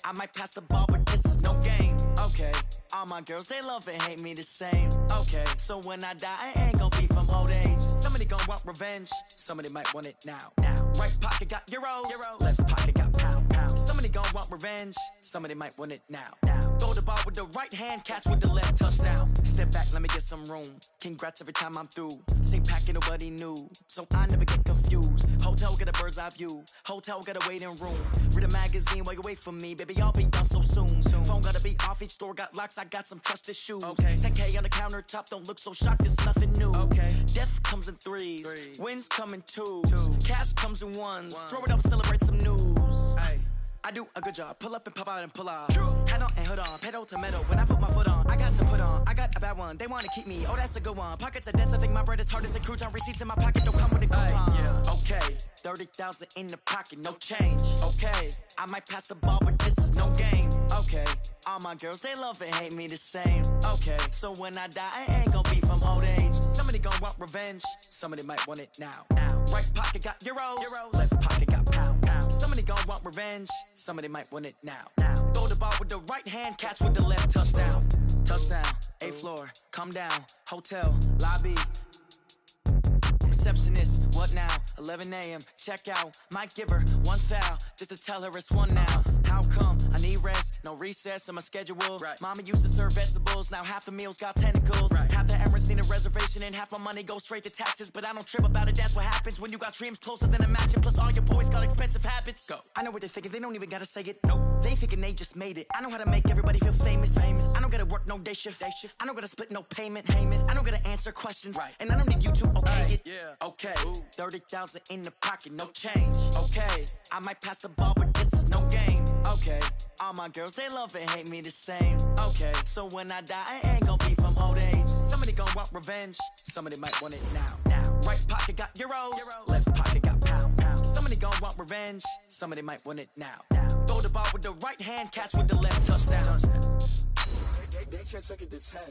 I might pass the ball, but this is no game. Okay, all my girls, they love and hate me the same. Okay, so when I die, I ain't gon' be from old age. Somebody gon' want revenge, somebody might want it now. Right pocket got euros, left pocket got pound. Somebody gon' want revenge, somebody might want it now. Throw the ball with the right hand, catch with the left, touchdown. Step back, let me get some room. Congrats every time I'm through. Same packet, nobody knew, so I never get confused. Hotel get a bird's eye view, hotel get a waiting room. Read a magazine while you wait for me, baby, I'll be done so soon. Phone gotta be off, each store got locks, I got some trusted shoes. 10K on the countertop, don't look so shocked, it's nothing new. Death comes in threes, wins come in twos, cash comes in ones. Throw it up, celebrate some news. I do a good job, pull up and pop out and pull out. Hat on and hood on, pedal to metal. When I put my foot on, I got to put on. I got a bad one, they wanna keep me. Oh, that's a good one. Pockets are dense, I think my bread is hard as a crouton. Receipts in my pocket don't come with a coupon. Okay, 30,000 in the pocket, no change. Okay, I might pass the ball, but this is no game. Okay, all my girls, they love and hate me the same. Okay, so when I die, I ain't gon' be from old age. Somebody gon' want revenge, somebody might want it now. Right pocket got euros, left pocket got pound. Somebody gon' want revenge, somebody might want it now. Throw the ball with the right hand, catch with the left, touchdown. Touchdown, 8th floor, come down, hotel, lobby. Receptionist, what now? 11 a.m., check out. Might give her one foul, just to tell her it's one now. How come? I need rest, no recess in my schedule. Mama used to serve vegetables, now half the meals got tentacles. Half the Emirates need a reservation and half my money goes straight to taxes. But I don't trip about it, that's what happens when you got dreams closer than a mansion. Plus all your boys got expensive habits. Go. I know what they're thinking, they don't even gotta say it. Nope. They thinking they just made it. I know how to make everybody feel famous. I don't gotta work no day shift. I don't gotta split no payment. I don't gotta answer questions. And I don't need you to okay it. Okay, 30,000 in the pocket, no change. Okay, I might pass the ball, but this is no game. Okay, all my girls, they love and hate me the same. Okay, so when I die, I ain't gon' be from old age. Somebody gon' want revenge, somebody might want it now. Right pocket got euros, left pocket got pound. Somebody gon' want revenge, somebody might want it now. Throw the ball with the right hand, catch with the left, touchdown. They can't take it to 10.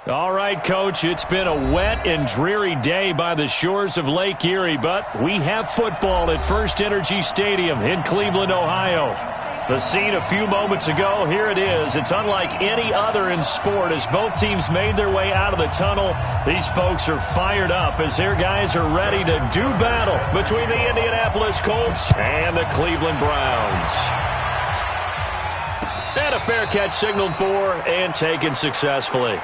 All right, Coach, it's been a wet and dreary day by the shores of Lake Erie, but we have football at First Energy Stadium in Cleveland, Ohio. The scene a few moments ago, here it is. It's unlike any other in sport as both teams made their way out of the tunnel. These folks are fired up as their guys are ready to do battle between the Indianapolis Colts and the Cleveland Browns. And a fair catch signaled for and taken successfully.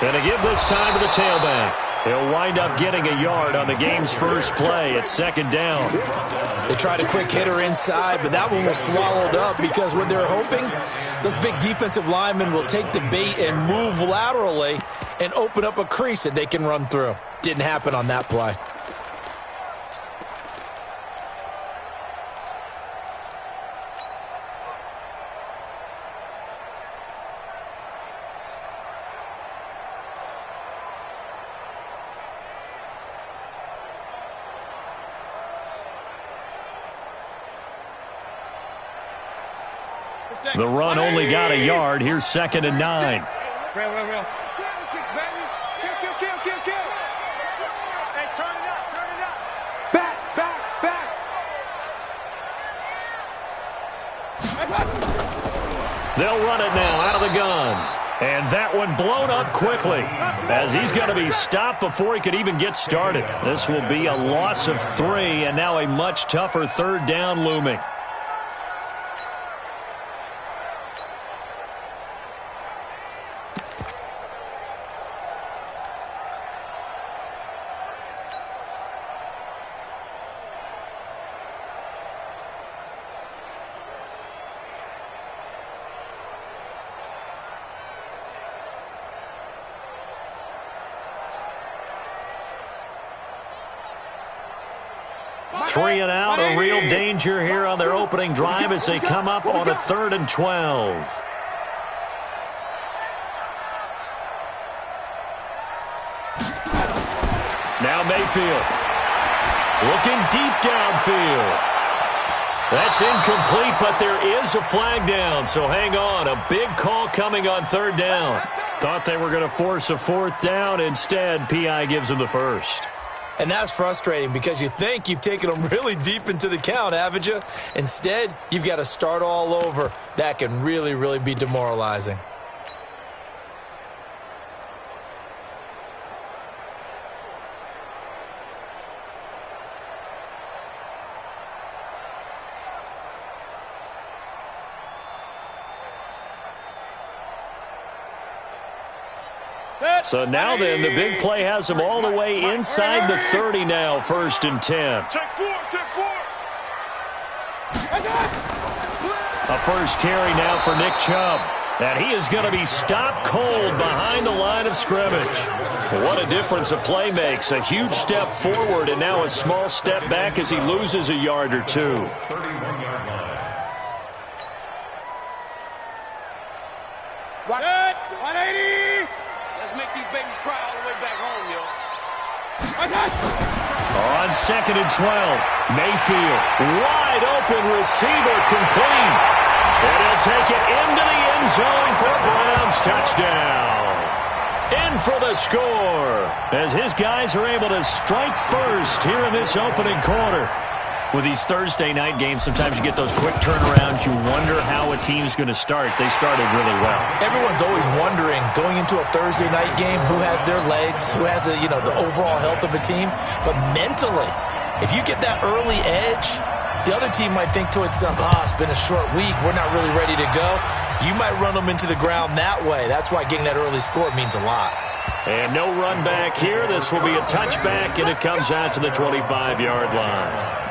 And to give this time to the tailback. He'll wind up getting a yard on the game's first play at second down. They tried a quick hitter inside, but that one was swallowed up because what they're hoping, those big defensive linemen will take the bait and move laterally and open up a crease that they can run through. Didn't happen on that play. The run only got a yard. Here's 2nd and 9. Real. Kill. Hey, turn it up. Back. They'll run it now out of the gun. And that one blown up quickly as he's going to be stopped before he could even get started. This will be a loss of 3, and now a much tougher third down looming. Three and out, a real danger here on their opening drive as they come up on a 3rd and 12. Now Mayfield looking deep downfield. That's incomplete, but there is a flag down, so hang on. A big call coming on 3rd down. Thought they were going to force a 4th down. Instead, P.I. gives them the first. And that's frustrating because you think you've taken them really deep into the count, haven't you? Instead, you've got to start all over. That can really, really be demoralizing. So now then, the big play has them all the way inside the 30 now, 1st and 10. A first carry now for Nick Chubb. And he is going to be stopped cold behind the line of scrimmage. What a difference a play makes. A huge step forward and now a small step back as he loses a yard or two. 180! Let's make these babies cry all the way back home, yo. On 2nd and 12, Mayfield, wide open receiver, complete. And he'll take it into the end zone for a Browns touchdown. In for the score as his guys are able to strike first here in this opening quarter. With these Thursday night games, sometimes you get those quick turnarounds. You wonder how a team's going to start. They started really well. Everyone's always wondering, going into a Thursday night game, who has their legs, who has the overall health of a team. But mentally, if you get that early edge, the other team might think to itself, it's been a short week. We're not really ready to go. You might run them into the ground that way. That's why getting that early score means a lot. And no run back here. This will be a touchback, and it comes out to the 25-yard line.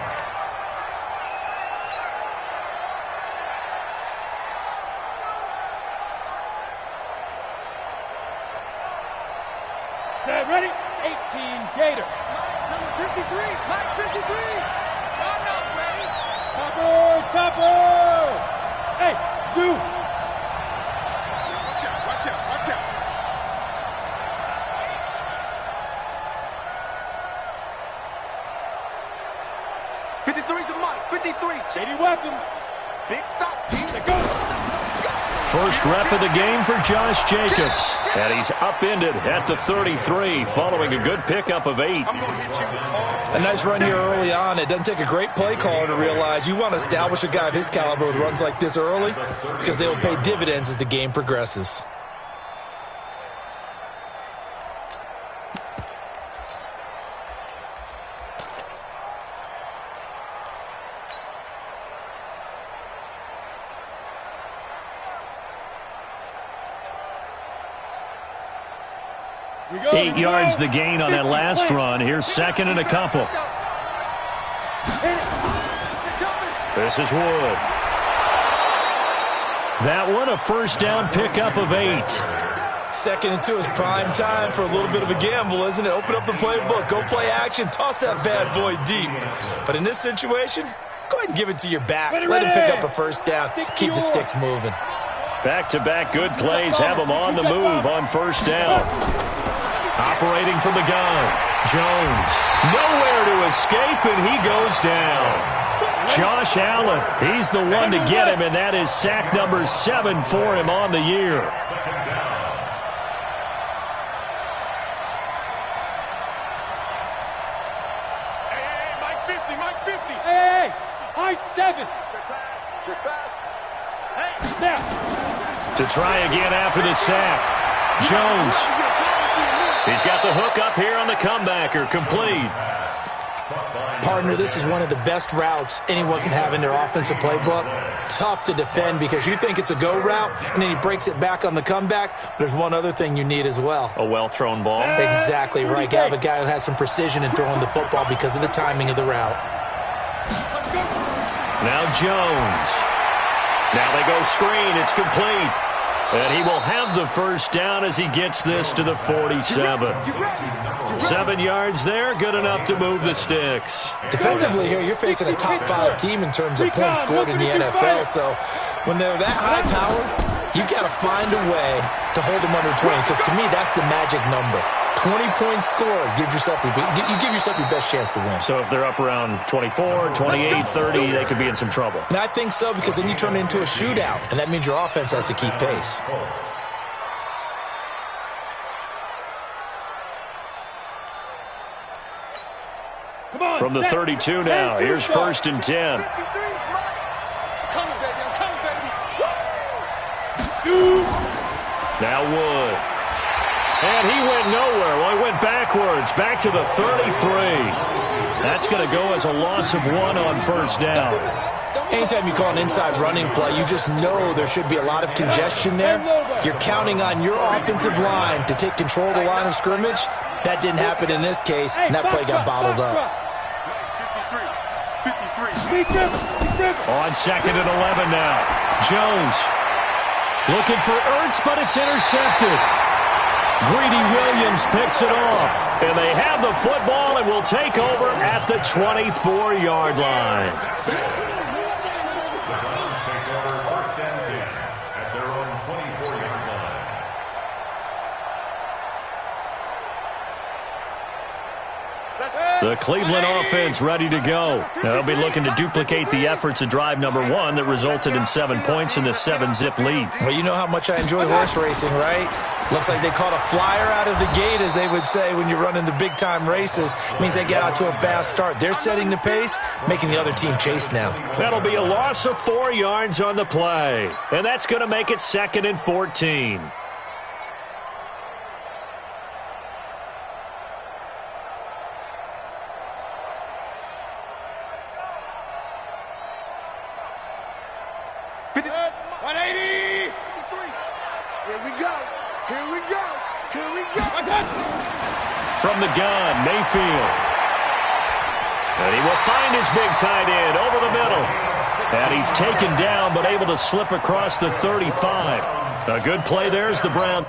Ready? 18 Gator. Number 53. Mike 53. I'm not ready. Topper. Hey, Zoo. Watch out. 53's the Mike. 53. Shady weapon. Big stop. Here go. First rep of the game for Josh Jacobs. And he's upended at the 33 following a good pickup of 8. A nice run here early on. It doesn't take a great play caller to realize you want to establish a guy of his caliber with runs like this early because they will pay dividends as the game progresses. Go. 8 yards the gain on that last run. Here's 2nd and a couple. This is Wood. That one, a first down pickup of 8. 2nd and 2 is prime time for a little bit of a gamble, isn't it? Open up the playbook, go play action, toss that bad boy deep. But in this situation, go ahead and give it to your back. Let him pick up a first down. Keep the sticks moving. Back-to-back good plays have them on the move on first down. Operating from the gun, Jones. Nowhere to escape, and he goes down. Josh Allen, he's the one to get him, and that is sack number 7 for him on the year. Hey, Mike 50. Hey, high 7. Check pass. To try again after the sack. Jones. He's got the hook up here on the comebacker. Complete. Partner, this is one of the best routes anyone can have in their offensive playbook. Tough to defend because you think it's a go route, and then he breaks it back on the comeback. But there's one other thing you need as well. A well-thrown ball. Exactly right. You have a guy who has some precision in throwing the football because of the timing of the route. Now Jones. Now they go screen. It's complete. And he will have the first down as he gets this to the 47. 7 yards there, good enough to move the sticks. Defensively here, you're facing a top 5 team in terms of points scored in the NFL. So when they're that high powered, you got to find a way to hold them under 20. Because to me, that's the magic number. 20-point score, you give yourself your best chance to win. So if they're up around 24, 28, 30, they could be in some trouble. And I think so, because then you turn it into a shootout, and that means your offense has to keep pace. From the 32 now, here's 1st and 10. Now Wood. And he went nowhere. Well, he went backwards, back to the 33. That's going to go as a loss of 1 on 1st down. Anytime you call an inside running play, you just know there should be a lot of congestion there. You're counting on your offensive line to take control of the line of scrimmage. That didn't happen in this case, and that play got bottled up. 53. On 2nd and 11 now. Jones looking for Ertz, but it's intercepted. Greedy Williams picks it off, and they have the football and will take over at the 24-yard line. The Browns take over 1st and 10 at their own 24-yard line. The Cleveland offense ready to go. They'll be looking to duplicate the efforts of drive number 1 that resulted in 7 points in this 7-zip lead. Well, you know how much I enjoy horse racing, right? Looks like they caught a flyer out of the gate, as they would say when you're running the big-time races. It means they get out to a fast start. They're setting the pace, making the other team chase now. That'll be a loss of 4 yards on the play. And that's going to make it 2nd and 14. From the gun, Mayfield. And he will find his big tight end over the middle. And he's taken down, but able to slip across the 35. A good play there as the Browns.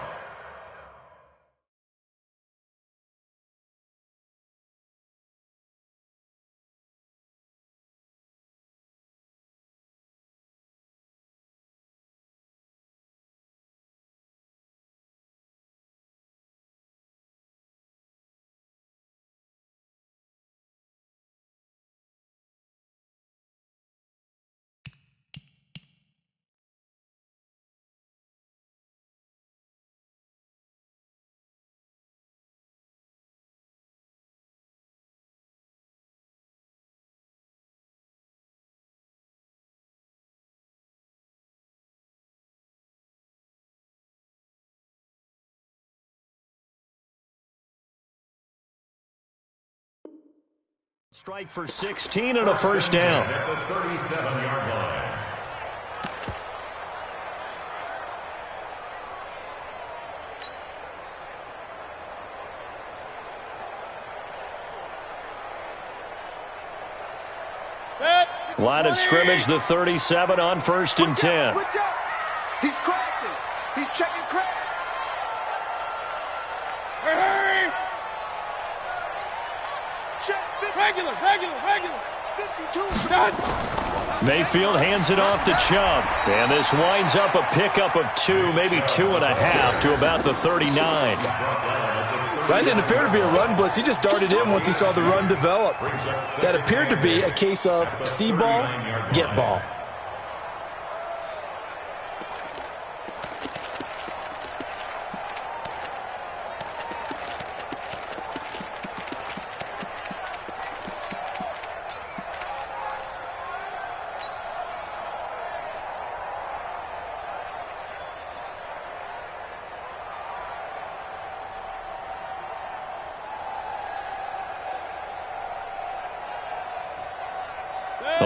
Strike for 16 and a 1st down. At the 37-yard line. Line of scrimmage, the 37 on 1st and 10. Switch up. He's crashing. He's checking crash. Hurry! Check. Regular. 52. Done. Mayfield hands it off to Chubb. And this winds up a pickup of 2, maybe 2.5 to about the 39. That didn't appear to be a run blitz. He just darted in once he saw the run develop. That appeared to be a case of see ball, get ball.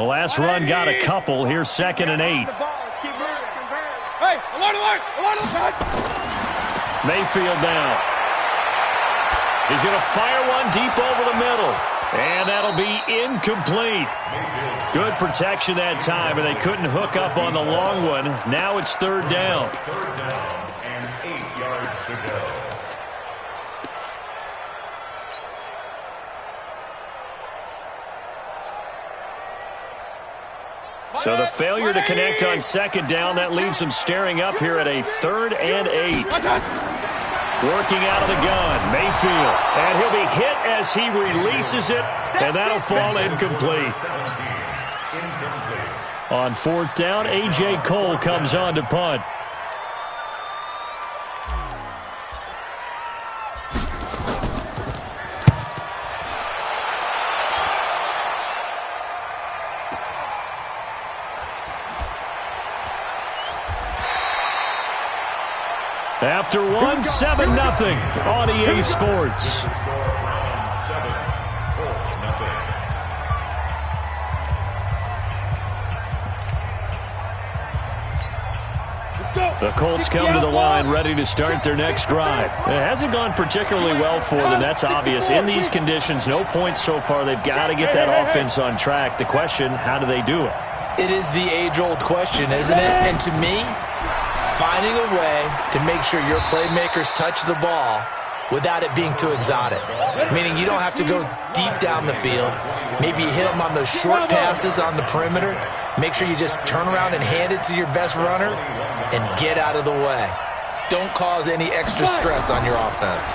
last run got a couple. Here's 2nd and 8. Hey, alert! Mayfield now. He's going to fire one deep over the middle. And that'll be incomplete. Good protection that time, and they couldn't hook up on the long one. Now it's 3rd down. 3rd down and 8 yards to go. So the failure to connect on 2nd down, that leaves them staring up here at a 3rd and 8. Working out of the gun, Mayfield. And he'll be hit as he releases it, and that'll fall incomplete. On 4th down, A.J. Cole comes on to punt. After 1, 7-0 on EA Sports. The Colts come to the line ready to start their next drive. It hasn't gone particularly well for them. That's obvious. In these conditions, no points so far. They've got to get that offense on track. The question, how do they do it? It is the age-old question, isn't it? And to me, finding a way to make sure your playmakers touch the ball without it being too exotic. Meaning you don't have to go deep down the field. Maybe you hit them on those short passes on the perimeter. Make sure you just turn around and hand it to your best runner and get out of the way. Don't cause any extra stress on your offense.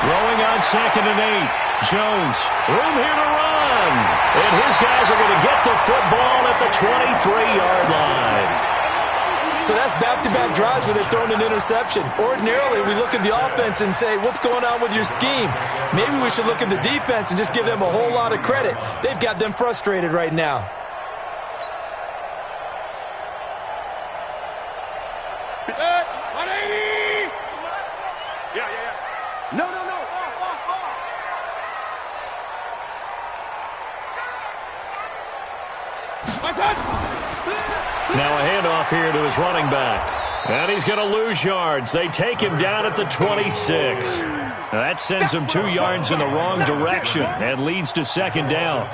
Throwing on 2nd and 8. Jones, room here to run. And his guys are going to get the football at the 23-yard line. So that's back-to-back drives where they've thrown an interception. Ordinarily, we look at the offense and say, what's going on with your scheme? Maybe we should look at the defense and just give them a whole lot of credit. They've got them frustrated right now. No. Now a handoff here to his running back. And he's going to lose yards. They take him down at the 26. That sends him 2 yards in the wrong direction and leads to 2nd down.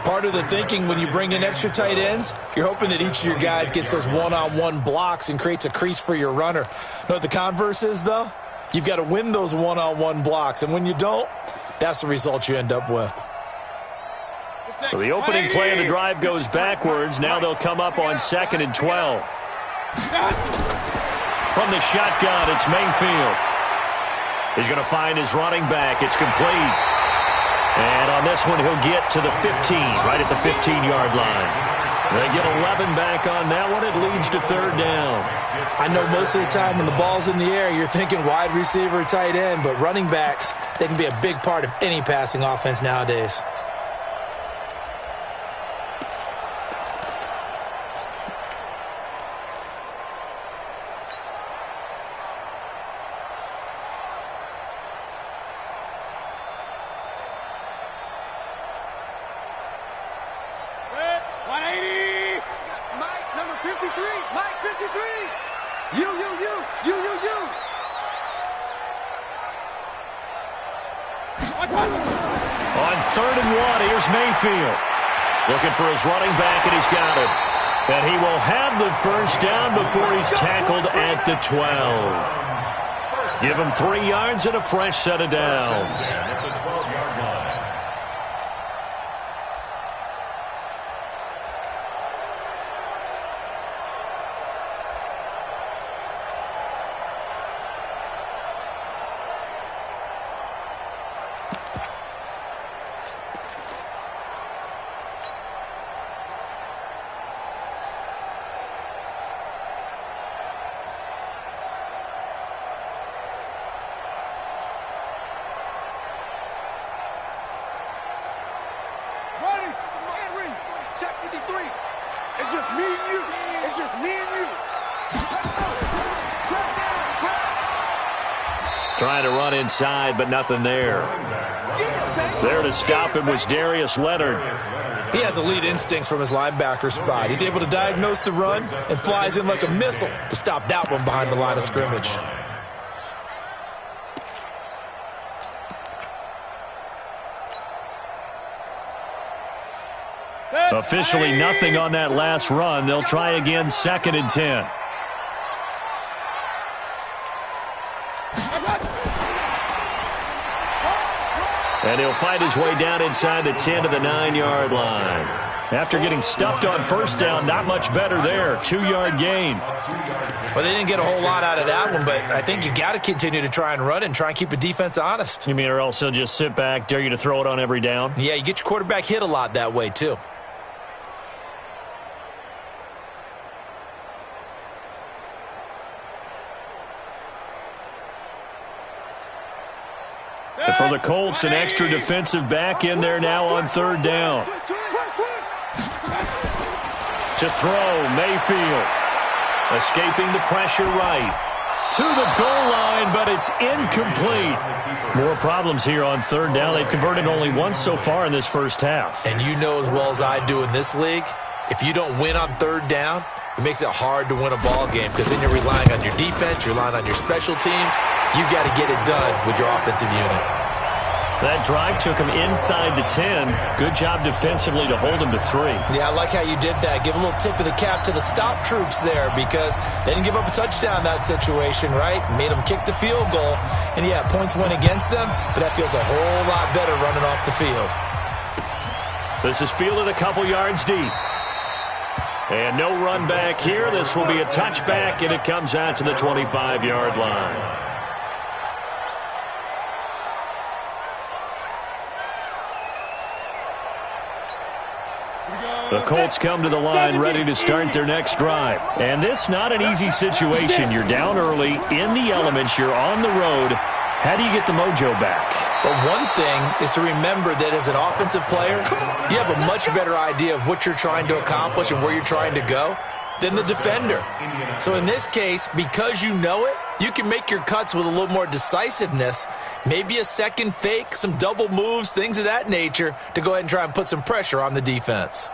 Part of the thinking when you bring in extra tight ends, you're hoping that each of your guys gets those one-on-one blocks and creates a crease for your runner. Know what the converse is, though? You've got to win those one-on-one blocks, and when you don't, that's the result you end up with. So the opening play of the drive goes backwards. Now they'll come up on 2nd and 12. From the shotgun, it's Mayfield. He's going to find his running back. It's complete. And on this one, he'll get to the 15, right at the 15-yard line. They get 11 back on that one. It leads to 3rd down. I know most of the time when the ball's in the air, you're thinking wide receiver, tight end, but running backs, they can be a big part of any passing offense nowadays. On 3rd and 1, here's Mayfield. Looking for his running back, and he's got it. And he will have the 1st down before he's tackled at the 12. Give him 3 yards and a fresh set of downs. It's just me and you. It's just me and you. Trying to run inside, but nothing there. Yeah, baby. There to stop him was Darius Leonard. He has elite instincts from his linebacker spot. He's able to diagnose the run and flies in like a missile to stop that one behind the line of scrimmage. Officially nothing on that last run. They'll try again, 2nd and 10. And he'll fight his way down inside the 10 to the 9-yard line. After getting stuffed on first down, not much better there. 2-yard gain. Well, they didn't get a whole lot out of that one, but I think you got to continue to try and run and try and keep the defense honest. You mean or else he'll just sit back, dare you to throw it on every down? Yeah, you get your quarterback hit a lot that way, too. And for the Colts, an extra defensive back in there now on 3rd down. To throw, Mayfield. Escaping the pressure right. To the goal line, but it's incomplete. More problems here on 3rd down. They've converted only once so far in this first half. And you know as well as I do in this league, if you don't win on 3rd down, it makes it hard to win a ball game because then you're relying on your defense, you're relying on your special teams. You got to get it done with your offensive unit. That drive took him inside the 10. Good job defensively to hold him to 3. Yeah, I like how you did that. Give a little tip of the cap to the stop troops there because they didn't give up a touchdown in that situation, right? Made them kick the field goal. And, yeah, points went against them, but that feels a whole lot better running off the field. This is fielded a couple yards deep. And no run back here. This will be a touchback, and it comes out to the 25-yard line. The Colts come to the line ready to start their next drive. And this not an easy situation. You're down early, in the elements, you're on the road. How do you get the mojo back? Well, one thing is to remember that as an offensive player, you have a much better idea of what you're trying to accomplish and where you're trying to go than the defender. So in this case, because you know it, you can make your cuts with a little more decisiveness, maybe a second fake, some double moves, things of that nature, to go ahead and try and put some pressure on the defense.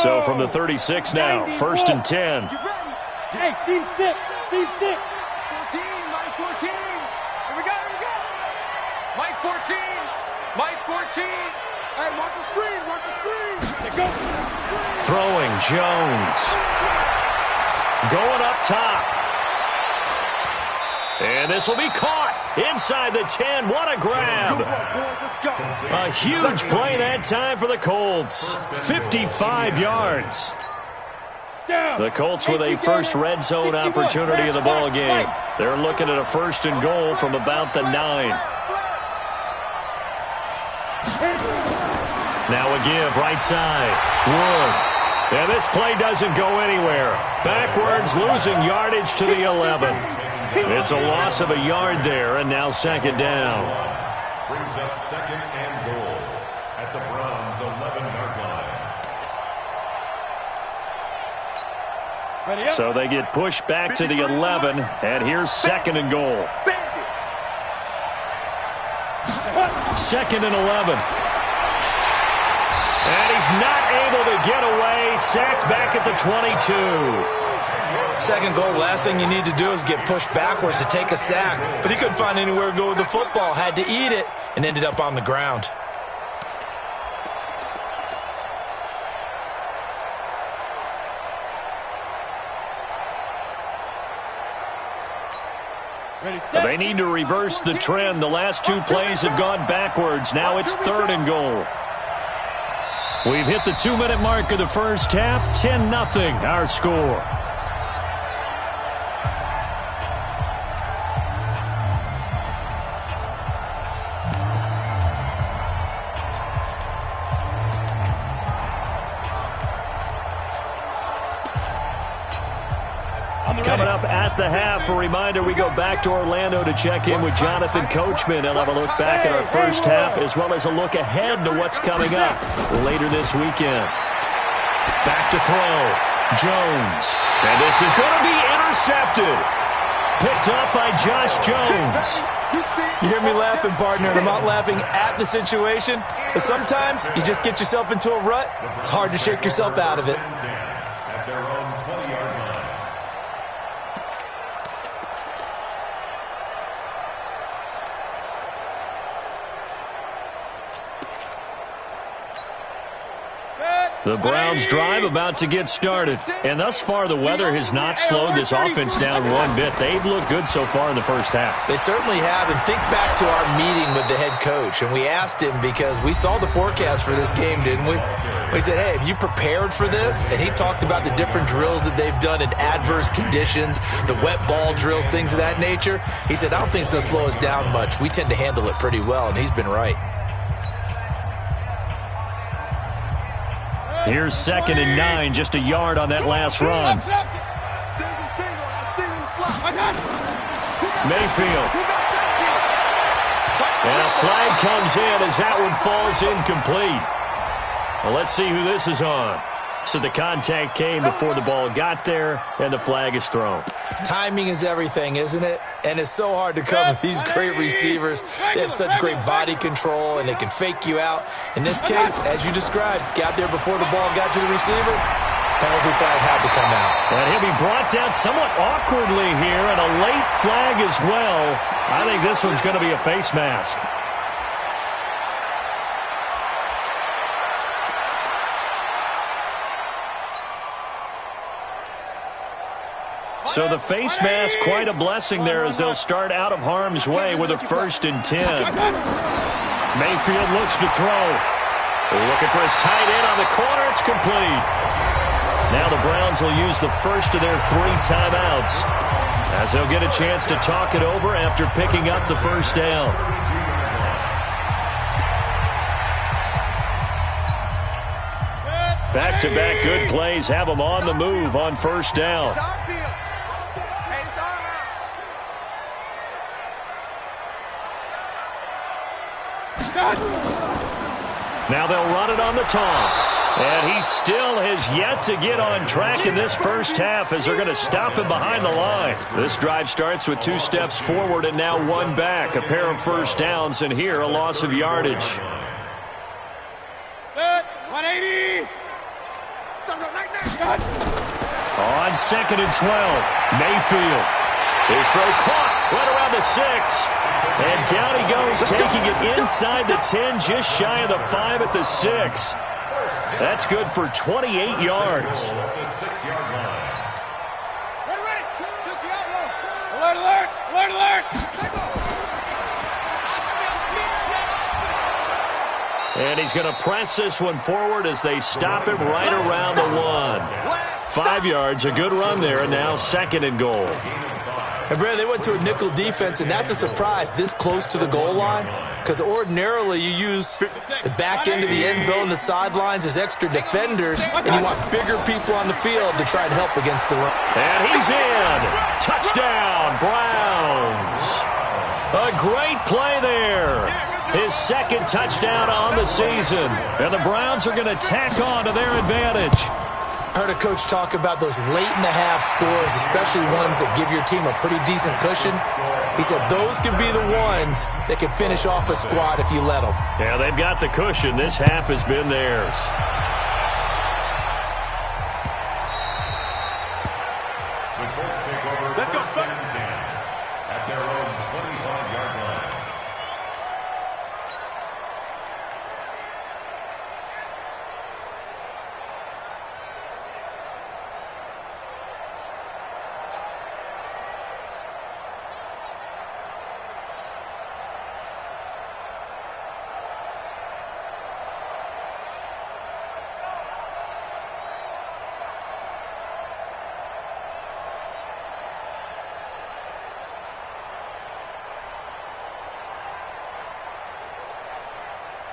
So from the 36 now, 1st and 10. Hey, seam 6, seam 6. 14, Mike 14. Here we go, here we go. Mike 14, Mike 14. Hey, mark the screen, mark the screen. Go. Throwing, Jones. Going up top. And this will be caught inside the 10. What a grab. A huge play that time for the Colts. 55 yards. The Colts with a first red zone opportunity in the ball game. They're looking at a 1st and goal from about the 9. Now a give, right side. Wood. And this play doesn't go anywhere. Backwards, losing yardage to the 11. It's a loss of a yard there, and now 2nd down. Brings up 2nd and goal at the Browns' 11-yard line. So they get pushed back to the 11, and here's 2nd and goal. 2nd and 11. And he's not able to get away. Sacked back at the 22. 2nd goal, last thing you need to do is get pushed backwards to take a sack. But he couldn't find anywhere to go with the football. Had to eat it and ended up on the ground. They need to reverse the trend. The last 2 plays have gone backwards. Now it's 3rd and goal. We've hit the 2-minute mark of the first half. 10-0 our score. Coming up at the half. A reminder, we go back to Orlando to check in with Jonathan Coachman. He'll have a look back at our first half as well as a look ahead to what's coming up later this weekend. Back to throw. Jones. And this is going to be intercepted. Picked up by Josh Jones. You hear me laughing, partner, and I'm not laughing at the situation, but sometimes you just get yourself into a rut. It's hard to shake yourself out of it. At their own 20-yard line. The Browns drive about to get started. And thus far, the weather has not slowed this offense down one bit. They've looked good so far in the first half. They certainly have. And think back to our meeting with the head coach. And we asked him because we saw the forecast for this game, didn't we? We said, hey, have you prepared for this? And he talked about the different drills that they've done in adverse conditions, the wet ball drills, things of that nature. He said, I don't think it's going to slow us down much. We tend to handle it pretty well, and he's been right. Here's 2nd and 9, just a yard on that last run. Mayfield. And a flag comes in as that one falls incomplete. Well, let's see who this is on. So the contact came before the ball got there, and the flag is thrown. Timing is everything, isn't it? And it's so hard to cover these great receivers. They have such great body control, and they can fake you out. In this case, as you described, got there before the ball got to the receiver. Penalty flag had to come out. And he'll be brought down somewhat awkwardly here, and a late flag as well. I think this one's going to be a face mask. So the face mask, quite a blessing there as they'll start out of harm's way with a 1st and 10. Mayfield looks to throw. Looking for his tight end on the corner. It's complete. Now the Browns will use the first of their 3 timeouts as they'll get a chance to talk it over after picking up the first down. Back-to-back good plays have them on the move on first down. Now they'll run it on the toss. And he still has yet to get on track in this first half as they're going to stop him behind the line. This drive starts with 2 steps forward and now 1 back. A pair of first downs, and here a loss of yardage. 180. On 2nd and 12, Mayfield. His throw caught right around the 6. And down he goes, taking it inside the 10, just shy of the 5 at the 6. That's good for 28 yards. The 6-yard line. Alert, alert, alert, alert. And he's going to press this one forward as they stop him right around the 1. 5 yards, a good run there, and now 2nd and goal. And, Brad, they went to a nickel defense, and that's a surprise this close to the goal line because ordinarily you use the back end of the end zone, the sidelines as extra defenders, and you want bigger people on the field to try and help against the run. And he's in. Touchdown, Browns. A great play there. His 2nd touchdown on the season. And the Browns are going to tack on to their advantage. I heard a coach talk about those late-in-the-half scores, especially ones that give your team a pretty decent cushion. He said those could be the ones that can finish off a squad if you let them. Yeah, they've got the cushion. This half has been theirs. The Colts take over. Let's go, 1st and 10 at their own 25-yard line.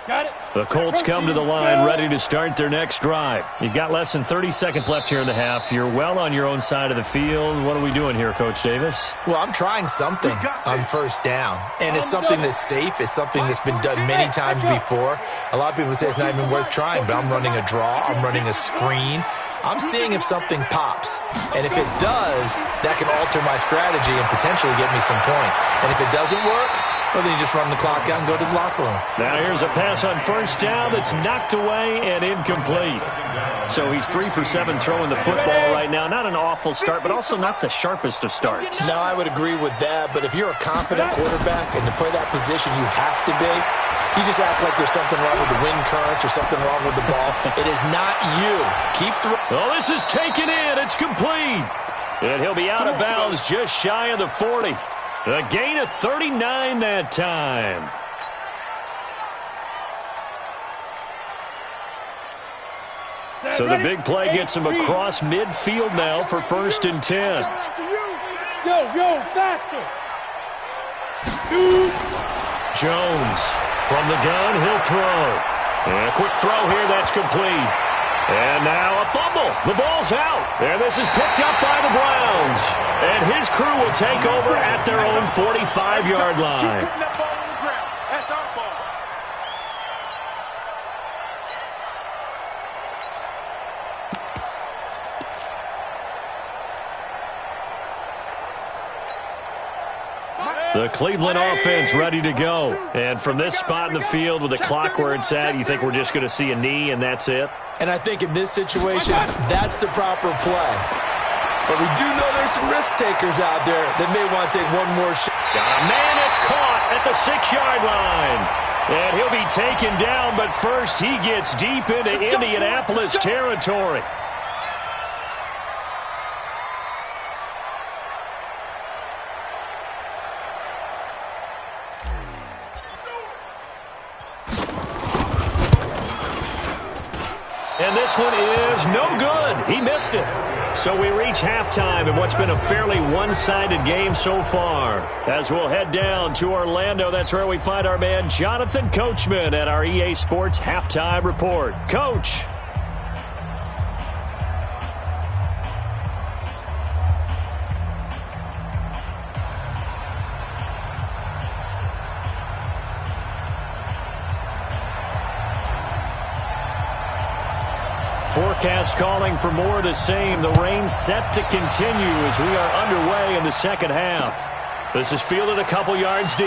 The Colts come to the line ready to start their next drive. You've got less than 30 seconds left here in the half. You're well on your own side of the field. What are we doing here, Coach Davis? Well, I'm trying something on first down, and it's something that's safe. It's something that's been done many times before. A lot of people say it's not even worth trying, but I'm running a draw. I'm running a screen. I'm seeing if something pops, and if it does, that can alter my strategy and potentially get me some points. And if it doesn't work, well, then you just run the clock out and go to the locker room. Now here's a pass on first down that's knocked away and incomplete. So he's 3 for 7 throwing the football right now. Not an awful start, but also not the sharpest of starts. No, I would agree with that. But if you're a confident quarterback and to play that position you have to be, you just act like there's something wrong with the wind currents or something wrong with the ball. It is not you. Keep throwing. Oh, this is taken in. It's complete. And he'll be out of bounds just shy of the 40. A gain of 39 that time. So the big play gets him across midfield now for 1st and 10. Yo, faster. Jones from the gun, he'll throw. And a quick throw here, that's complete. And now a fumble. The ball's out. And this is picked up by the Browns. And his crew will take over at their own 45-yard line. Keep putting that ball on the ground. That's our ball. The Cleveland offense ready to go. And from this spot in the field with the clock where it's at, you think we're just going to see a knee and that's it? And I think in this situation, that's the proper play. But we do know there's some risk takers out there that may want to take one more shot. Got a man that's caught at the 6-yard line. And he'll be taken down, but first he gets deep into Indianapolis territory. And this one is no good. He missed it. So we reach halftime in what's been a fairly one-sided game so far. As we'll head down to Orlando, that's where we find our man Jonathan Coachman at our EA Sports Halftime Report. Coach. Forecast calling for more of the same. The rain set to continue as we are underway in the second half. This is fielded a couple yards deep.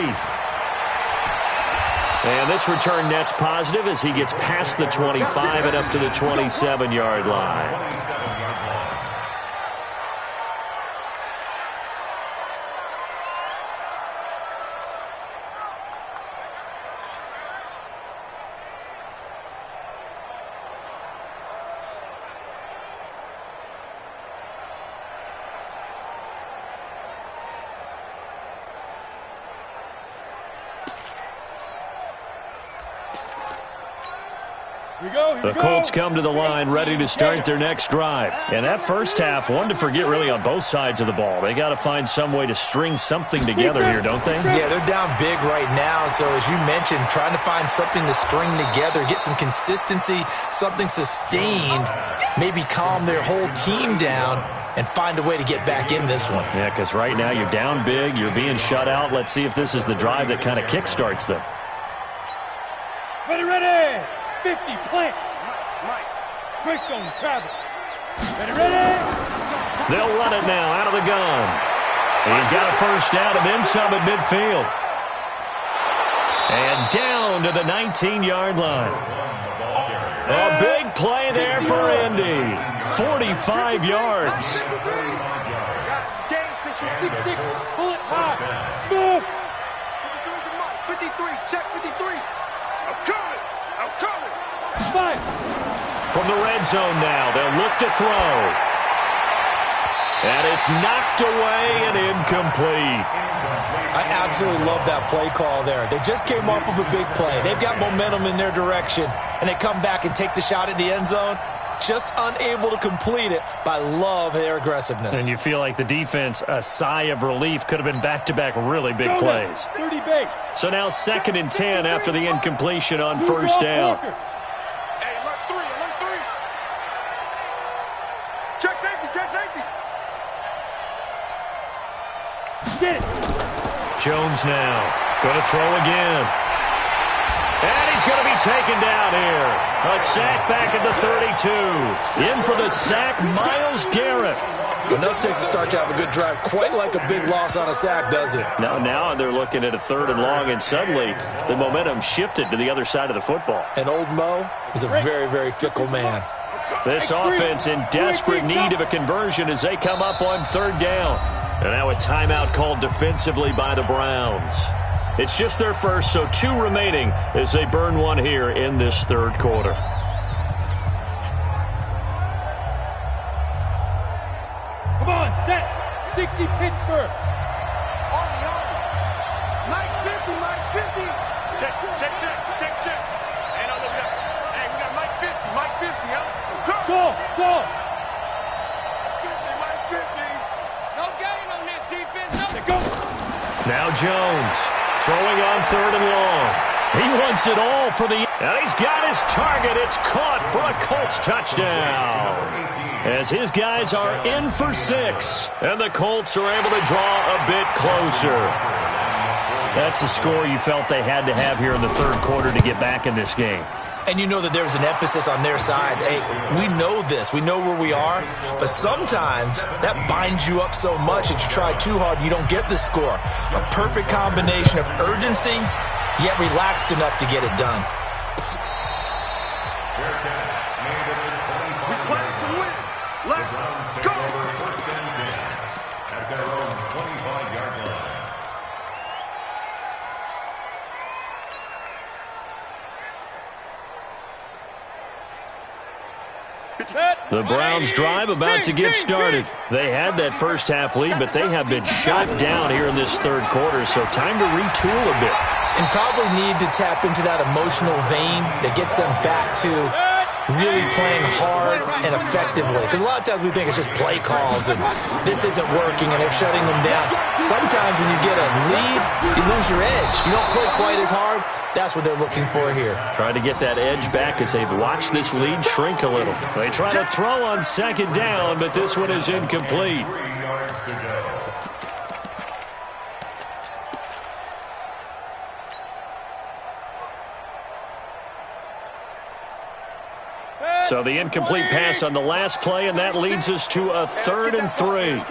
And this return net's positive as he gets past the 25 and up to the 27-yard line. The Colts come to the line ready to start their next drive. And that first half, one to forget really on both sides of the ball. They got to find some way to string something together here, don't they? Yeah, they're down big right now. So as you mentioned, trying to find something to string together, get some consistency, something sustained, maybe calm their whole team down and find a way to get back in this one. Yeah, because right now you're down big, you're being shut out. Let's see if this is the drive that kind of kickstarts them. Ready. 50, plant. Mike. Greystone, travel. Ready. They'll run it now out of the gun. He's got a first down and then some at midfield. And down to the 19-yard line. A big play there for Indy. 45 yards. Stay, 6'6", pull it high. Move. 53, check 53. I'm coming. Five. From the red zone now, they'll look to throw. And it's knocked away and incomplete. I absolutely love that play call there. They just came off of a big play. They've got momentum in their direction, and they come back and take the shot at the end zone. just unable to complete it, but I love their aggressiveness. And you feel like the defense, a sigh of relief, could have been back-to-back really big plays. 30 base. So now 2nd and 10 after the incompletion on first down. Hey, alert three. Check safety. Get it. Jones now going to throw again. And he's going to be taken down here. A sack back at the 32. In for the sack, Myles Garrett. Enough takes to start to have a good drive. Quite like a big loss on a sack, does it? Now they're looking at a 3rd and long, and suddenly the momentum shifted to the other side of the football. And old Mo is a very, very fickle man. This offense in desperate need of a conversion as they come up on 3rd down. And now a timeout called defensively by the Browns. It's just their first, so 2 remaining as they burn one here in this 3rd quarter. Come on, set. 60 Pittsburgh. Army. Mike's 50. Check. Hey, no, look up. Hey, we got Mike 50, huh? Go. 50, Mike 50. No gain on this defense. No. Go. Now Jones throwing on 3rd and long. He wants it all for the... And he's got his target. It's caught for a Colts touchdown. As his guys are in for 6. And the Colts are able to draw a bit closer. That's a score you felt they had to have here in the 3rd quarter to get back in this game. And you know that there's an emphasis on their side. Hey, we know this. We know where we are. But sometimes that binds you up so much that you try too hard, you don't get the score. A perfect combination of urgency, yet relaxed enough to get it done. We play to win. Let's go. First and 10 at their own 25-yard line. The Browns drive about to get started. They had that first half lead, but they have been shot down here in this 3rd quarter, so time to retool a bit. And probably need to tap into that emotional vein that gets them back to really playing hard and effectively. Because a lot of times we think it's just play calls and this isn't working and they're shutting them down. Sometimes when you get a lead, you lose your edge. You don't play quite as hard. That's what they're looking for here. Trying to get that edge back as they've watched this lead shrink a little. They try to throw on 2nd down, but this one is incomplete. 3 yards to go. So the incomplete pass on the last play, and that leads us to a 3rd and 3.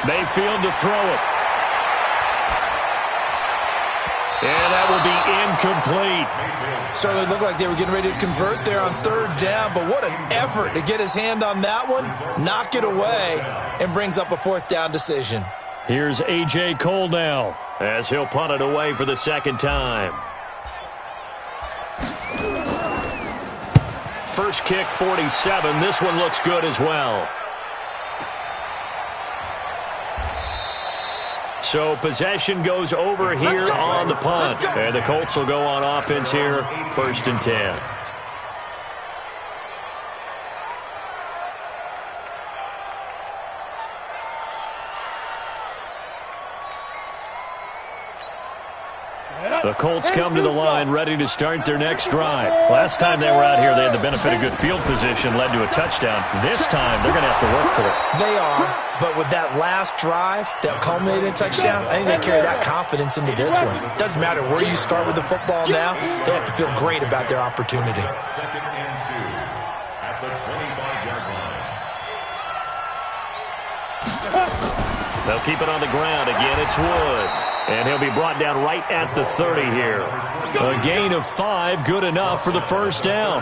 Mayfield to throw it. And that will be incomplete. Certainly looked like they were getting ready to convert there on 3rd down, but what an effort to get his hand on that one, knock it away, and brings up a 4th down decision. Here's A.J. Cole now as he'll punt it away for the 2nd time. First kick, 47. This one looks good as well. So possession goes over here on the punt. And the Colts will go on offense here, 1st and 10. The Colts come to the line ready to start their next drive. Last time they were out here, they had the benefit of good field position, led to a touchdown. This time, they're going to have to work for it. They are, but with that last drive that culminated in a touchdown, I think they carry that confidence into this one. It doesn't matter where you start with the football now, they have to feel great about their opportunity. 2nd and 2 at the 25-yard line. They'll keep it on the ground again. It's Wood. And he'll be brought down right at the 30 here. A gain of 5, good enough for the 1st down.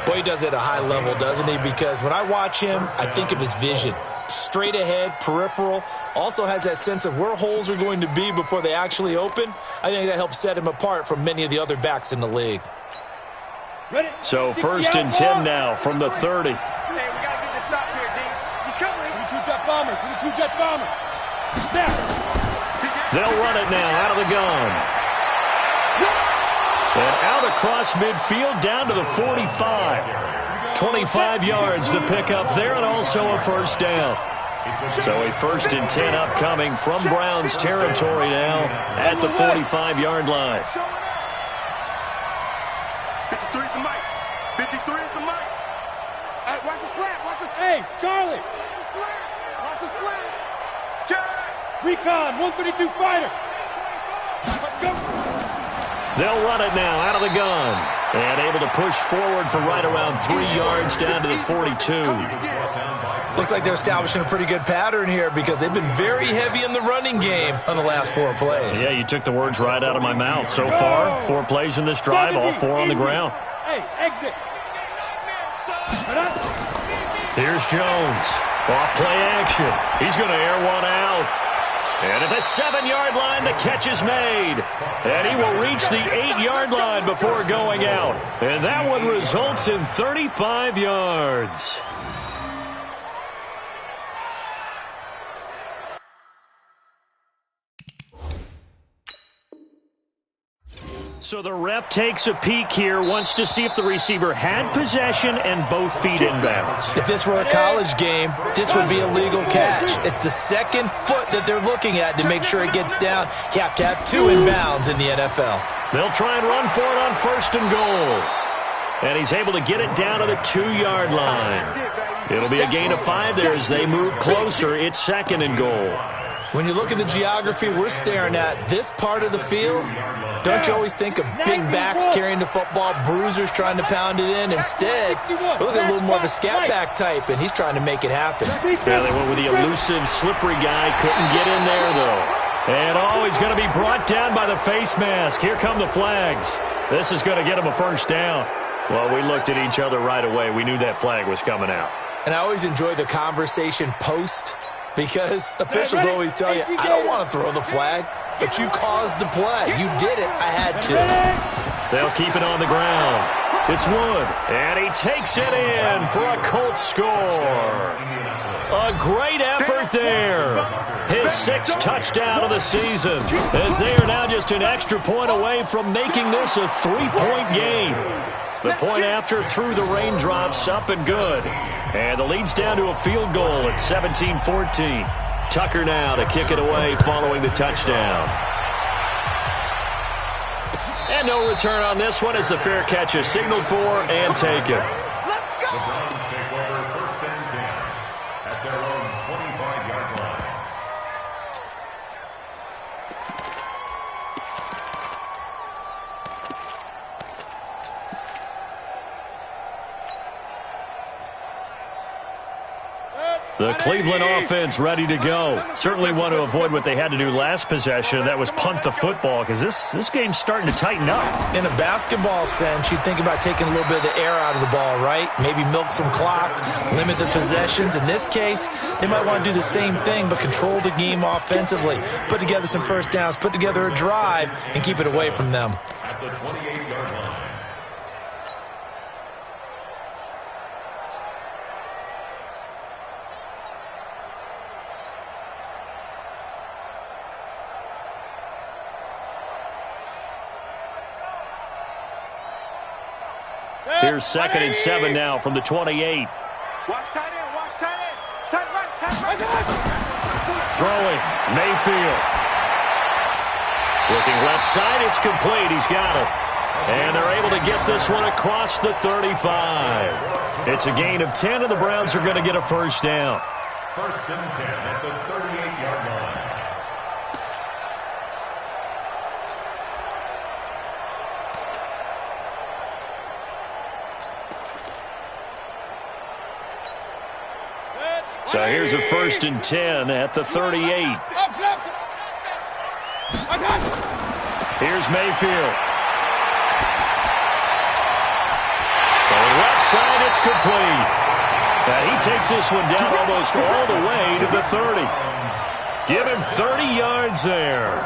Boy, he does it at a high level, doesn't he? Because when I watch him, I think of his vision. Straight ahead, peripheral. Also has that sense of where holes are going to be before they actually open. I think that helps set him apart from many of the other backs in the league. So 1st and 10 now from the 30. Hey, we got to get this stop here, D. Jet bomber. They'll run it now out of the gun. And out across midfield down to the 45. 25 yards to pick up there and also a first down. So a 1st and 10 upcoming from Browns territory now at the 45-yard line. 53 is the mic. 53 is the mic. Hey, watch the slant. Watch the slant. Hey, Charlie. Watch the slant. Jack. Recon, 132 fighter. Let's go. They'll run it now out of the gun. And able to push forward for right around 3 yards down to the 42. Looks like they're establishing a pretty good pattern here because they've been very heavy in the running game on the last 4 plays. Yeah, you took the words right out of my mouth. So far, 4 plays in this drive, all 4 on the ground. Hey, exit. Here's Jones. Off play action. He's going to air one out. And at the 7-yard line, the catch is made. And he will reach the 8-yard line before going out. And that one results in 35 yards. So the ref takes a peek here, wants to see if the receiver had possession and both feet inbounds. If this were a college game, this would be a legal catch. It's the 2nd foot that they're looking at to make sure it gets down. You have to have 2 inbounds in the NFL. They'll try and run for it on 1st and goal. And he's able to get it down to the 2-yard line. It'll be a gain of 5 there as they move closer. It's 2nd and goal. When you look at the geography we're staring at, this part of the field, don't you always think of big backs carrying the football, bruisers trying to pound it in? Instead, look at a little more of a scat back type, and he's trying to make it happen. Yeah, they went with the elusive, slippery guy. Couldn't get in there, though. And he's going to be brought down by the face mask. Here come the flags. This is going to get him a first down. Well, we looked at each other right away. We knew that flag was coming out. And I always enjoy the conversation post, because officials always tell you, I don't want to throw the flag, but you caused the play. You did it. I had to. They'll keep it on the ground. It's Wood, and he takes it in for a Colts score. A great effort there. His 6th touchdown of the season, as they are now just an extra point away from making this a 3-point game. The point after through the raindrops, up and good. And the lead's down to a field goal at 17-14. Tucker now to kick it away following the touchdown. And no return on this one as the fair catch is signaled for and taken. Let's go! The Browns take over 1st and 10 at their own 25-yard line. The Cleveland offense ready to go. Certainly want to avoid what they had to do last possession. That was punt the football, because this game's starting to tighten up. In a basketball sense, you think about taking a little bit of the air out of the ball, right? Maybe milk some clock, limit the possessions. In this case, they might want to do the same thing, but control the game offensively. Put together some first downs, put together a drive, and keep it away from them. At the 28-yard line. Here's 2nd and 7 now from the 28. Watch tight end, watch tight end. Tight right. Throwing, Mayfield. Looking left side, it's complete. He's got it. And they're able to get this one across the 35. It's a gain of 10, and the Browns are going to get a first down. 1st and 10 at the 38-yard line. So here's a 1st and 10 at the 38. Here's Mayfield. Throwing left side, it's complete. And he takes this one down almost all the way to the 30. Give him 30 yards there.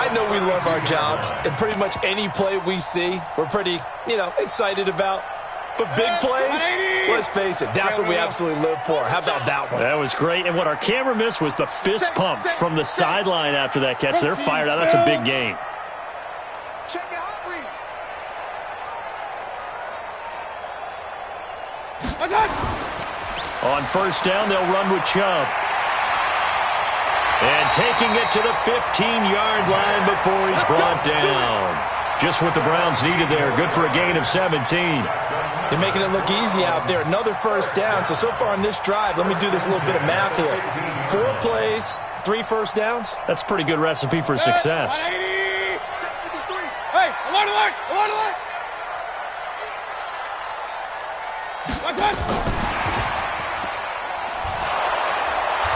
I know we love our jobs, and pretty much any play we see, we're pretty, excited about. But big plays, let's face it, that's what we absolutely live for. How about that one? That was great. And what our camera missed was the fist pumps from the sideline after that catch. They're fired out. That's a big game. Check it out, read. On first down, they'll run with Chubb. And taking it to the 15-yard line before he's brought down. Just what the Browns needed there. Good for a gain of 17. They're making it look easy out there. Another first down. So far on this drive, let me do this little bit of math here. 4 plays, 3 first downs. That's a pretty good recipe for success. Hey, alert, alert, alert, alert.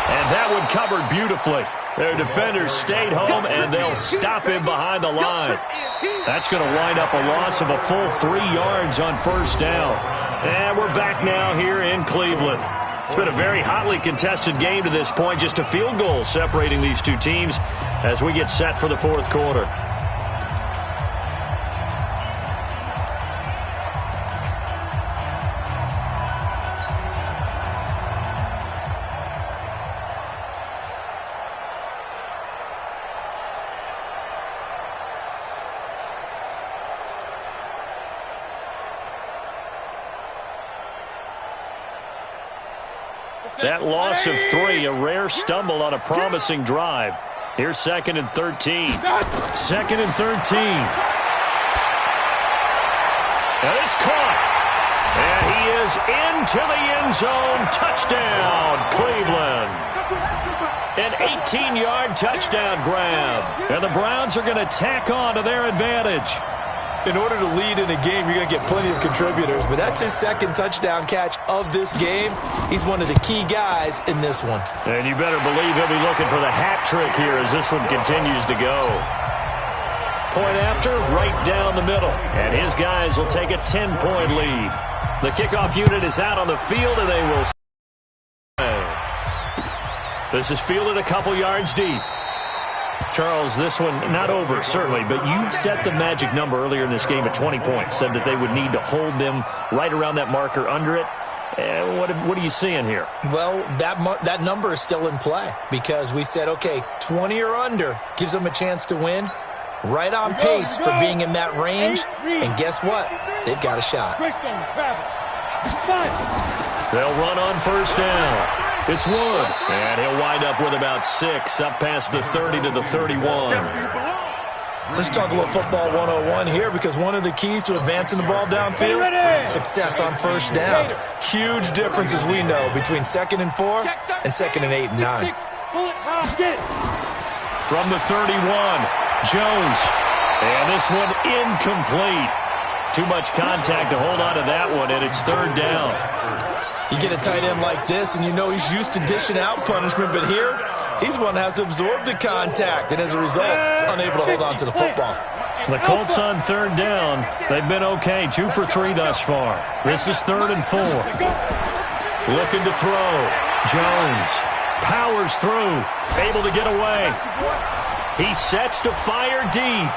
And that one covered beautifully. Their defenders stayed home, and they'll stop him behind the line. That's going to wind up a loss of a full 3 yards on first down. And we're back now here in Cleveland. It's been a very hotly contested game to this point. Just a field goal separating these two teams as we get set for the fourth quarter. That loss of 3, a rare stumble on a promising drive. Here's 2nd and 13. 2nd and 13. And it's caught. And he is into the end zone. Touchdown, Cleveland. An 18-yard touchdown grab. And the Browns are going to tack on to their advantage. In order to lead in a game, you're going to get plenty of contributors, but that's his 2nd touchdown catch of this game. He's one of the key guys in this one. And you better believe he'll be looking for the hat trick here as this one continues to go. Point after, right down the middle. And his guys will take a 10-point lead. The kickoff unit is out on the field, and they will stay. This is fielded a couple yards deep. Charles, this one not over, certainly, but you set the magic number earlier in this game at 20 points, said that they would need to hold them right around that marker under it. What are you seeing here? Well, that number is still in play because we said, okay, 20 or under gives them a chance to win. Right on pace for being in that range, and guess what? They've got a shot. They'll run on first down. It's Wood, and he'll wind up with about 6, up past the 30 to the 31. Let's talk a little football 101 here because one of the keys to advancing the ball downfield, success on first down. Huge difference, as we know, between 2nd and 4 and 2nd and 8 and 9. From the 31, Jones, and this one incomplete. Too much contact to hold on to that one, and it's 3rd down. You get a tight end like this, and you know he's used to dishing out punishment, but here, he's one that has to absorb the contact, and as a result, unable to hold on to the football. The Colts on 3rd down. They've been okay, 2 for 3 thus far. This is 3rd and 4. Looking to throw. Jones powers through, able to get away. He sets to fire deep.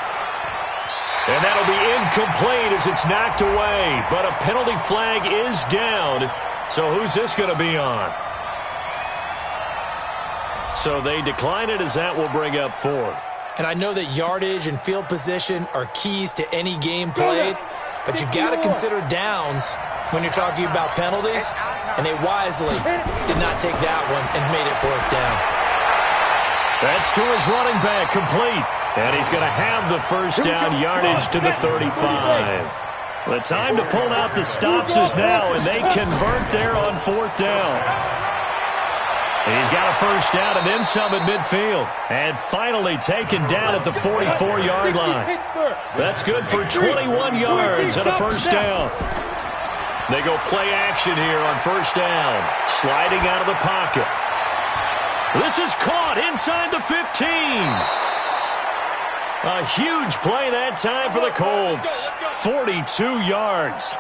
And that'll be incomplete as it's knocked away, but a penalty flag is down. So who's this going to be on? So they decline it as that will bring up 4th. And I know that yardage and field position are keys to any game played, but you've got to consider downs when you're talking about penalties, and they wisely did not take that one and made it 4th down. That's to his running back, complete. And he's going to have the first down yardage to the 35. The time to pull out the stops is now, and they convert there on 4th down. He's got a first down and then some at midfield. And finally taken down at the 44-yard line. That's good for 21 yards and a first down. They go play action here on first down. Sliding out of the pocket. This is caught inside the 15. A huge play that time for the Colts. 42 yards.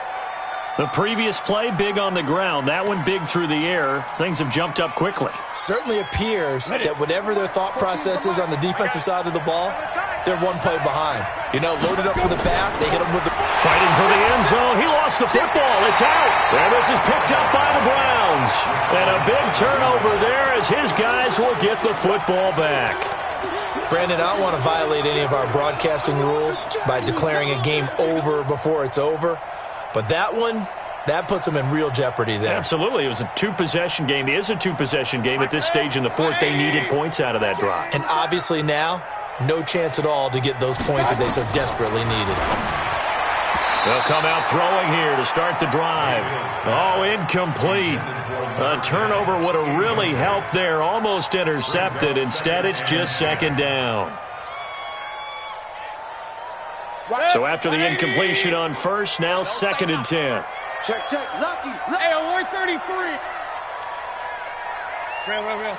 The previous play, big on the ground. That one big through the air. Things have jumped up quickly. Certainly appears that whatever their thought process is on the defensive side of the ball, they're one play behind. You know, loaded up for the pass. They hit him with the... Fighting for the end zone. He lost the football. It's out. And this is picked up by the Browns. And a big turnover there as his guys will get the football back. Brandon, I don't want to violate any of our broadcasting rules by declaring a game over before it's over. But that one, that puts them in real jeopardy there. Absolutely. It was a two-possession game. It is a two-possession game at this stage in the fourth. They needed points out of that drive. And obviously now, no chance at all to get those points that they so desperately needed. They'll come out throwing here to start the drive. Oh, incomplete. A turnover would have really helped there. Almost intercepted. Instead, it's just second down. So after the incompletion on first, now second and 10. Check. Lucky. Hey, alert 33. Real.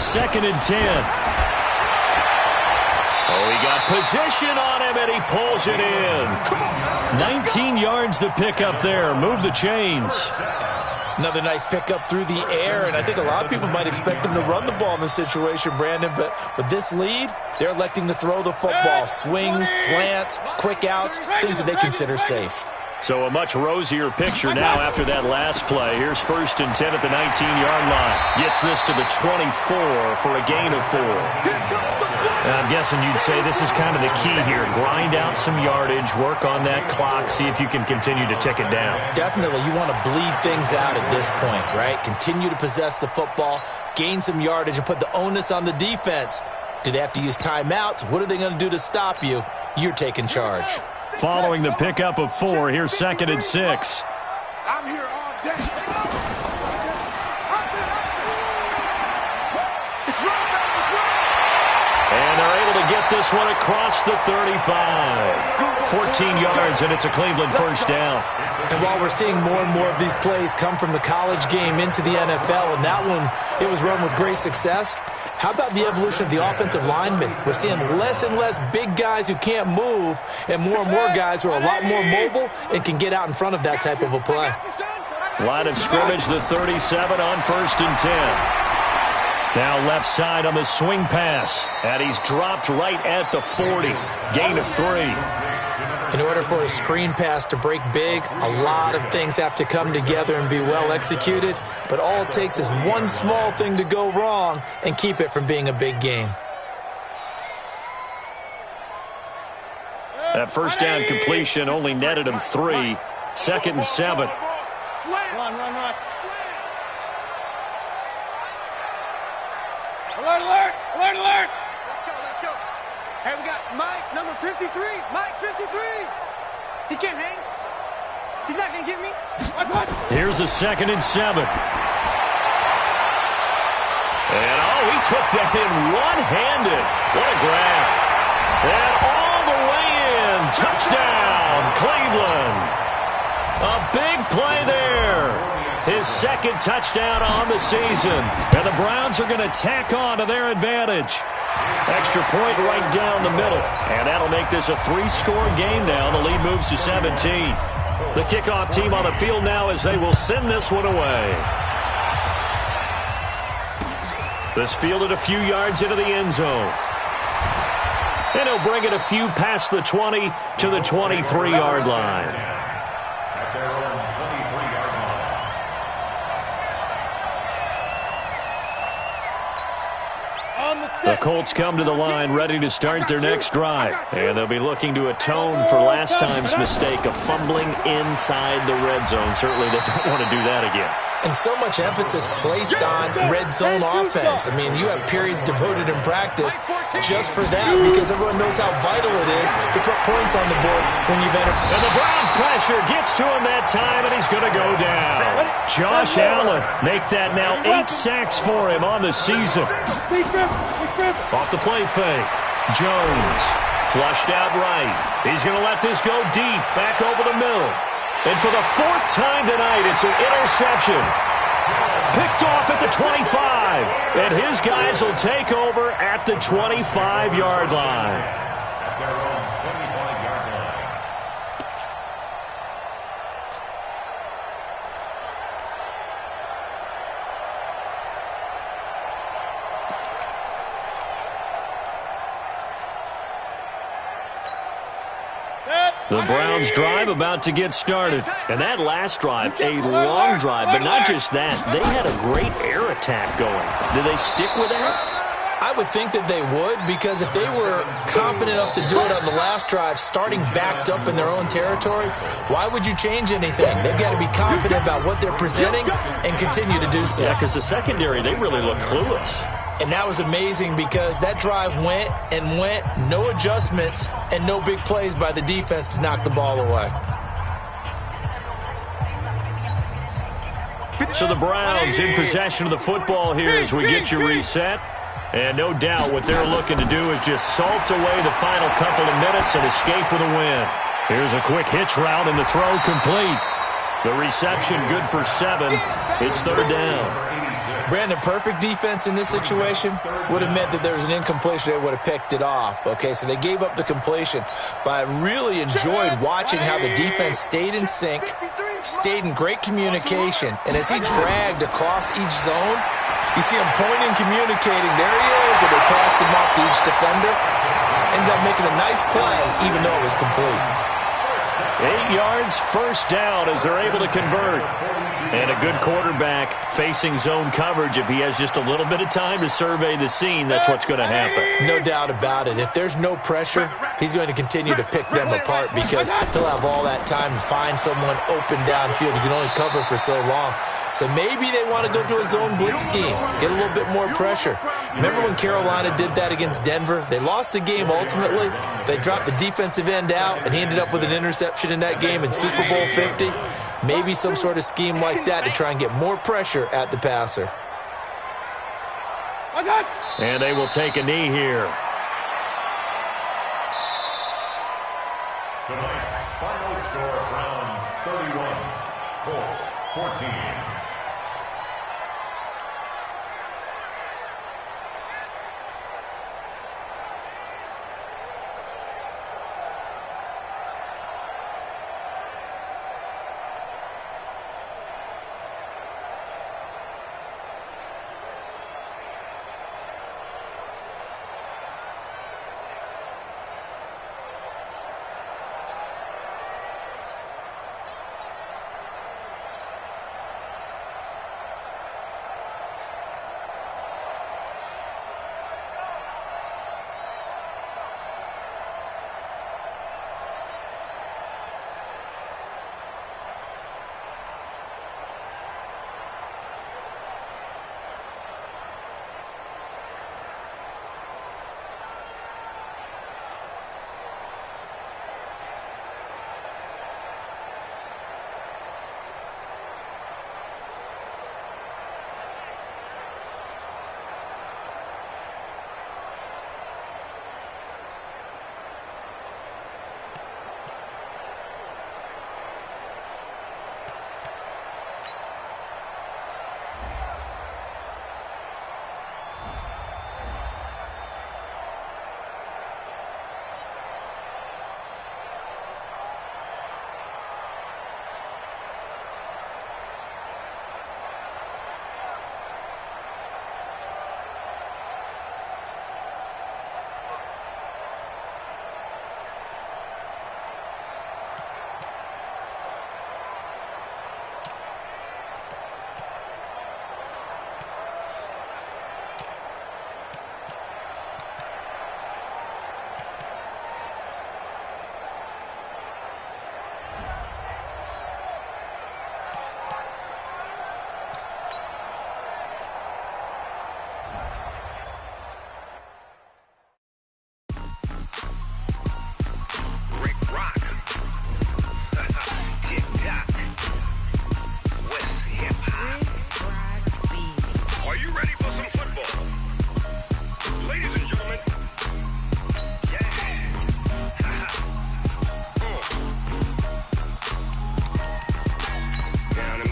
Second and 10. Oh, he got position on him, and he pulls it in. 19 yards to pick up there. Move the chains. Another nice pickup through the air, and I think a lot of people might expect them to run the ball in this situation, Brandon, but with this lead, they're electing to throw the football. Swings, slants, quick outs, things that they consider safe. So a much rosier picture now after that last play. Here's first and 10 at the 19-yard line. Gets this to the 24 for a gain of 4. I'm guessing you'd say this is kind of the key here. Grind out some yardage, work on that clock, see if you can continue to tick it down. Definitely. You want to bleed things out at this point, right? Continue to possess the football, gain some yardage, and put the onus on the defense. Do they have to use timeouts? What are they going to do to stop you? You're taking charge. Following the pickup of 4, here's second and 6. I'm here all day. And they're able to get this one across the 35. 14 yards, and it's a Cleveland first down. And while we're seeing more and more of these plays come from the college game into the NFL, and that one, it was run with great success, how about the evolution of the offensive linemen? We're seeing less and less big guys who can't move and more guys who are a lot more mobile and can get out in front of that type of a play. Line of scrimmage, the 37 on first and 10. Now left side on the swing pass, and he's dropped right at the 40. Gain of 3. In order for a screen pass to break big, a lot of things have to come together and be well executed, but all it takes is one small thing to go wrong and keep it from being a big game. That first down completion only netted him 3. Second and 7. Run. Alert. Let's go. Hey, we got Mike, number 53. Mike, 53. He can't hang. He's not going to get me. Here's a second and 7. And, he took that in one-handed. What a grab. And all the way in. Touchdown, Cleveland. A big play there. His second touchdown on the season. And the Browns are going to tack on to their advantage. Extra point right down the middle. And that'll make this a 3-score game now. The lead moves to 17. The kickoff team on the field now as they will send this one away. This fielded a few yards into the end zone. And he'll bring it a few past the 20 to the 23-yard line. The Colts come to the line ready to start their next drive. And they'll be looking to atone for last time's mistake of fumbling inside the red zone. Certainly they don't want to do that again. And so much emphasis placed on red zone offense. I mean, you have periods devoted in practice just for that because everyone knows how vital it is to put points on the board when you've entered. And the Browns pressure gets to him that time, and he's going to go down. Josh Allen make that now 8 sacks for him on the season. Off the play fake. Jones flushed out right. He's going to let this go deep, back over the middle. And for the 4th time tonight, it's an interception. Picked off at the 25. And his guys will take over at the 25-yard line. At their own 25-yard line. The Browns drive about to get started. And that last drive, a long drive, but not just that. They had a great air attack going. Do they stick with that? I would think that they would, because if they were confident enough to do it on the last drive, starting backed up in their own territory, why would you change anything? They've got to be confident about what they're presenting and continue to do so. Yeah, because the secondary, they really look clueless. And that was amazing because that drive went and went, no adjustments, and no big plays by the defense to knock the ball away. So the Browns in possession of the football here as we get you reset. And no doubt what they're looking to do is just salt away the final couple of minutes and escape with a win. Here's a quick hitch route and the throw complete. The reception good for 7. It's third down. Brandon, perfect defense in this situation would have meant that there was an incompletion. They would have picked it off. Okay, so they gave up the completion. But I really enjoyed watching how the defense stayed in sync, stayed in great communication. And as he dragged across each zone, you see him pointing, communicating. There he is, and they passed him off to each defender. Ended up making a nice play, even though it was complete. 8 yards, first down as they're able to convert. And a good quarterback facing zone coverage. If he has just a little bit of time to survey the scene, that's what's going to happen. No doubt about it. If there's no pressure, he's going to continue to pick them apart because he'll have all that time to find someone open downfield. You can only cover for so long. So maybe they want to go to a zone blitz scheme, get a little bit more pressure. Remember when Carolina did that against Denver? They lost the game ultimately. They dropped the defensive end out, and he ended up with an interception in that game in Super Bowl 50. Maybe some sort of scheme like that to try and get more pressure at the passer. And they will take a knee here. Tonight's final score, Browns 31, Colts 14.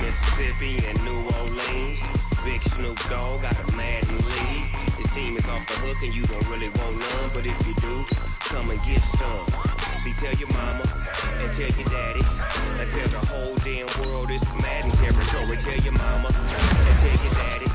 Mississippi and New Orleans. Big Snoop Dogg got a Madden lead. His team is off the hook and you don't really want none, but if you do, come and get some. See, tell your mama and tell your daddy and tell the whole damn world this is Madden territory. Tell your mama and tell your daddy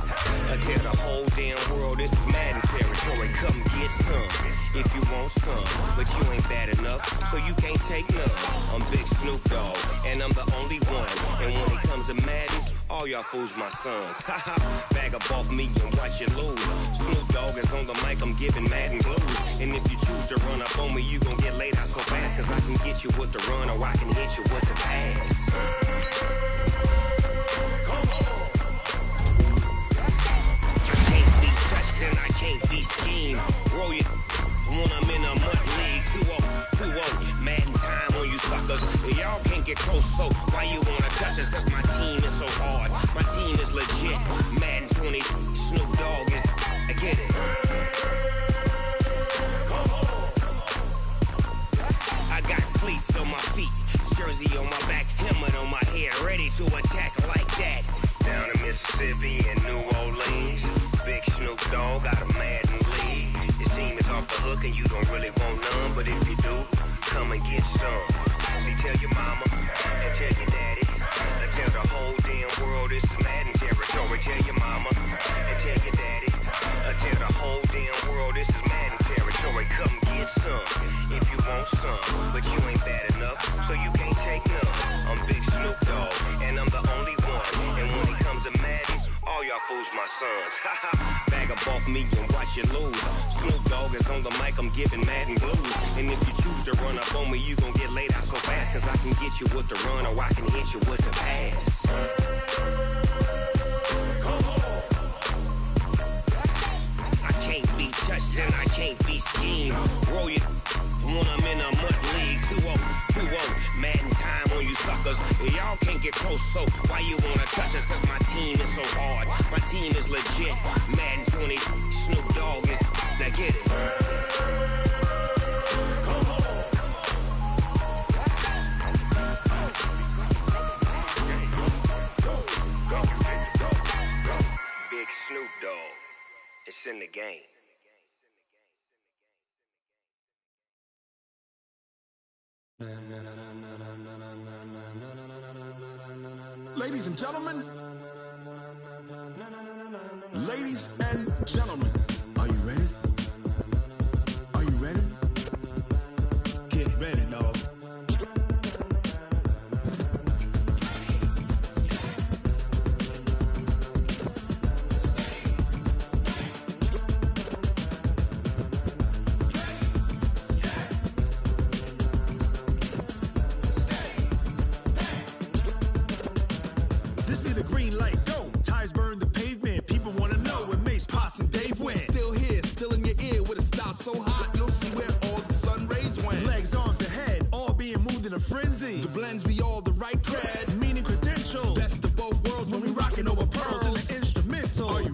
and tell the whole damn world this is Madden territory. Come get some if you want some, but you ain't bad enough, so you can't take none. I'm Big Snoop Dogg, and I'm the only one. And when it comes to Madden, all y'all fools my sons. Haha, bag up off me and watch you lose. Snoop Dogg is on the mic, I'm giving Madden blues. And if you choose to run up on me, you gon' get laid out so fast, cause I can get you with the run or I can hit you with the pass. Can't be touched and I can't be schemed. Roll it when I'm in a mud league. 2-0, Madden time on you suckers. Y'all can't get close, so why you wanna touch us? Cause my team is so hard, my team is legit. Madden 20, Snoop Dogg is, I get it. I got cleats on my feet, jersey on my back, helmet on my head, ready to attack like that. Down in Mississippi and New Orleans, Big Snoop Dogg got a Madden lead. His team is off the hook and you don't really want none, but if you do, come and get some. See, tell your mama and tell your daddy and tell the whole damn world this is Madden territory. Tell your mama and tell your daddy and tell the whole damn world this is Madden territory. Come get some if you want some, but you ain't bad enough, so you can't take none. I'm Big Snoop Dogg, and I'm the only one. And when it comes to Madden, all y'all fools my sons. Bag up off me and watch you lose. Snoop Dogg is on the mic, I'm giving Madden blues. And if you choose to run up on me, you gon' get laid out so fast, cause I can get you with the run or I can hit you with the pass. I can't be touched and I can't be schemed. Roll it when I'm in a mud league. 2-0, Madden time on you suckers. Y'all can't get close, so why you wanna touch us? Cause my team is so hard, my team is legit. Madden 20, Snoop Dogg is, now get it. Big Snoop Dogg, it's in the game. Ladies and gentlemen, ladies and gentlemen, are you ready? Are you ready? Get ready, dog. This be the green light, go. Tires burn the pavement. People wanna know where Mace, Poss, and Dave went. Still here, still in your ear with a style so hot, you'll see where all the sun rays went. Legs, arms, the head, all being moved in a frenzy. The blends be all the right cred, meaning credentials. Best of both worlds when we rockin' over pearls in the instrumental. Are you